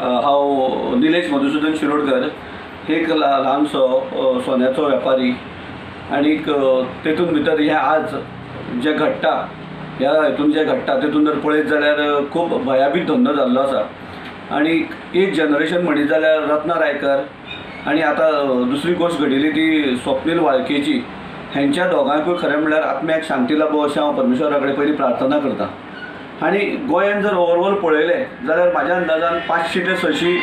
हांव निलेश मधुसूदन शिरोडकर, एक ल्हानसो सोन्याचो वेपारी आनीक तेतून भितर हे आज जे घडटा ह्या हेतून जे घडटा तेतून जर पळयत जाल्यार खूब भयाबीत धंदो जाल्लो आसा। आनी एक जनरेशन म्हणीत जाल्यार रत्ना रायकर आनी आतां दुसरी गोश्ट घडिल्ली ती स्वप्नील वाळकेची, हेंच्या दोगांकूय खरें म्हणल्यार आत्म्याक शांती लाभो अशें हांव परमेश्वरा कडेन पयलीं प्रार्थना करतां। आनी गोंयांत जर ओवरऑल पळयलें जाल्यार म्हाज्या अंदाजान 500 ते 600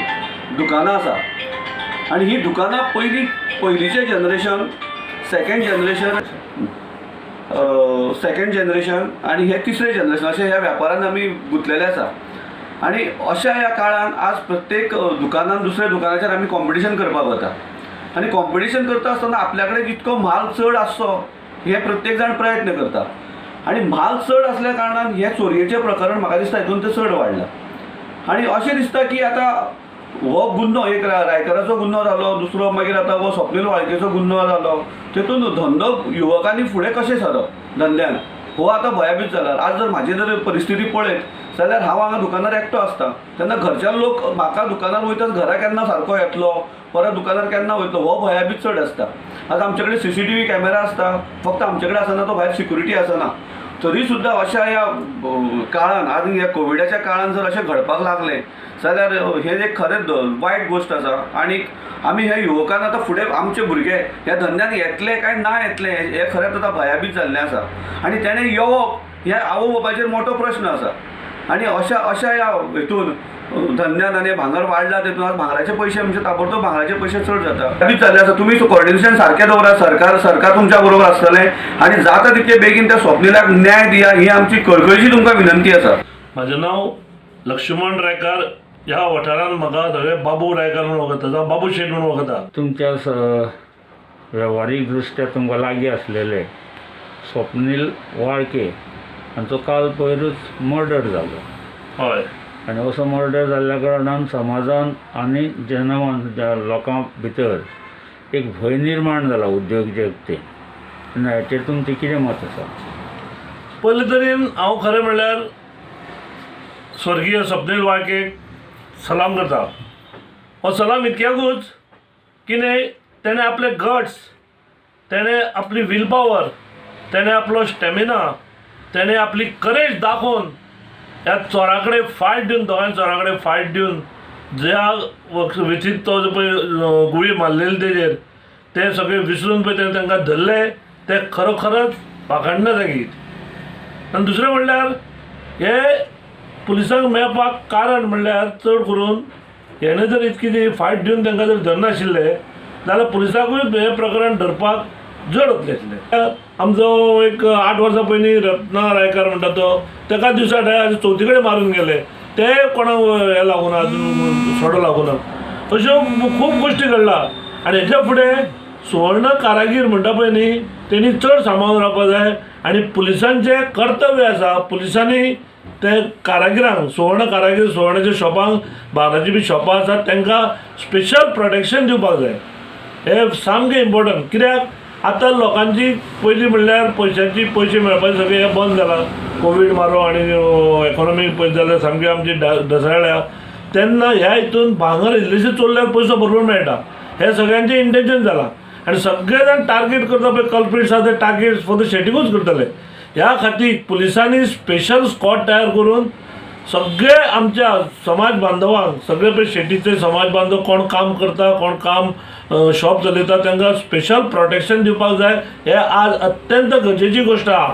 दुकानां आसा। आनी ही दुकानां पयलींचें जनरेशन, सेकंड जनरेशन आनी हे तिसरें जनरेशन अशें ह्या वेपारान आमी गुंतलेले आसा। आनी अशा ह्या काळान आज प्रत्येक दुकानान दुसऱ्या दुकानाचेर आमी कॉम्पिटिशन करपाक वता आनी कॉम्पिटिशन करता आसतना आपल्या कडेन जितको म्हाल चड आसचो हे प्रत्येक जाण प्रयत्न करता। आनी म्हाल चड आसल्या कारणान हे चोरयेचें प्रकरण म्हाका दिसता हितून तें चड वाडलां। आनी अशें दिसता की आतां हो गुन्नो एक रायकराचो गुन्नो जालो, दुसरो मागीर आतां हो स्वप्नील वाळकेचो गुन्नो जालो, तेतून धंदो युवकांनी फुडें कशें सरप धंद्यान हो आतां भयाबीत जाला। आज जर म्हाजी जर परिस्थिती पळयत जाल्यार हांव हांगा दुकानार एकटो आसता तेन्ना घरच्यान लोक म्हाका दुकानार वयता घरा केन्ना सारको येतलो, परत दुकानार केन्ना वयतलो हो भयाबीत चड आसता। आज आमचे कडेन CCTV कॅमेरा आसता, फक्त आमचे कडेन आसना तो भायर सिक्युरिटी आसना, तरी सुद्दां अशा ह्या काळान आज ह्या कोविडाच्या काळान जर अशें घडपाक लागलें जाल्यार हे एक खरेंच वायट गोश्ट आसा। आनी आमी ह्या युवकान आतां फुडें आमचे भुरगे ह्या धंद्यान येतले काय ना येतले हे खरेंच आतां भयाबीत जाल्लें आसा। आनी तेणें येवप हे आवय बापायचेर मोठो प्रश्न आसा। आनी अशा ह्या हितून धंद्यान आनी भांगर वाडला तेतून आज भांगराचे पयशे म्हणजे ताबडतोब भांगराचे पयशे चड जाता भयाबीत जाल्ले आसा। तुमी कोऑर्डिनेशन सारकें दवरा, सरकार तुमच्या बरोबर आसतलें आनी जाता तितले बेगीन त्या स्वप्नीलाक न्याय दिया ही आमची कळकळीची तुमकां विनंती आसा। म्हजें नांव लक्ष्मण रायकार, ह्या वाठारांत म्हाका सगळे बाबू रायकार म्हणून वळखता जावं बाबू शेट म्हणून वळखता। तुमच्या वेव्हारीक दृश्ट्या तुमकां लागीं आसलेले स्वप्नील वाळके हांचो काल पयरूच मर्डर जालो। हय, आनी असो मर्डर जाल्ल्या कारणान समाजान आनी लोकां भितर एक भंय निर्माण जाला उद्योग जगतेन। तेन्ना हेचेर तुमचें कितें मत आसा? पयले तरेन हांव खरें म्हणल्यार स्वर्गीय स्वप्नील वाळकेक सलाम करता। हो सलाम इतक्याकूच कितें तेणें आपले गट्स, तेणें आपली वील पावर, तेणें आपलो स्टॅमिना, तेणें आपली करेज दाखोवन ह्या चोरा कडेन फायट दिवन, दोगांय चोरा कडेन फायट दिवन ज्या विचित तो जो पळय गुळी मारलेली तेजेर ते सगळे विसरून पळय तेणें तांकां धरले ते खरोखरच वाखाणण्या जागी। आनी दुसरें म्हणल्यार हे पुलिसांक मेळपाक कारण म्हणल्यार चड करून हेणें जर इतकी ती फायट दिवन तांकां जर धरनाशिल्ले जाल्यार पुलिसांकूय हे प्रकरण धरपाक जड वतलें आसलें। आमचो एक 8 वर्सां पयलीं रत्ना रायकार म्हणटा तो तेका दिवसा चवथी कडेन मारून गेले, ते कोणाक हे लागूना, सोडो लागूना। अश्यो खूब गोश्टी घडला। आनी हेच्या फुडें सुवर्ण कारागीर म्हणटा पळय न्ही तेणी चड सांबाळून रावपाक जाय। आनी पुलिसांचें कर्तव्य आसा, पुलिसांनी ते कारागिरांक, सुवर्ण कारागीर, सुवर्णाच्या शॉपांक, बाराची बी शॉपां आसात तांकां स्पेशल प्रोटेक्शन दिवपाक जाय। हे सामकें इम्पॉर्टंट। कित्याक आतां लोकांची पयलीं म्हणल्यार पयशे मेळपाचें सगळें हें बंद जालां, कोवीड मारो आनी इकॉनॉमी पळयत जाल्यार सामकी आमची ढसळ्ळ्या। तेन्ना ह्या हितून भांगर इल्लेशें चोरल्यार पयसो भरपूर मेळटा हें सगळ्यांचें इंटेन्शन जालां। आनी सगळे जाण टार्गेट करता पळय कल्प्रिट्स आसा ते टार्गेट फक्त शेटीकूच करतले। ह्या खातीर पुलिसांनी स्पेशल स्क्वॉड तयार करून सगळे आमच्या समाज बांधवांक, सगळे पळय शेटीचे समाज बांधव कोण काम करता, कोण काम शॉप चलयता तांकां स्पेशल प्रोटेक्शन दिवपाक जाय। हे आज अत्यंत गरजेची गोश्ट आहा।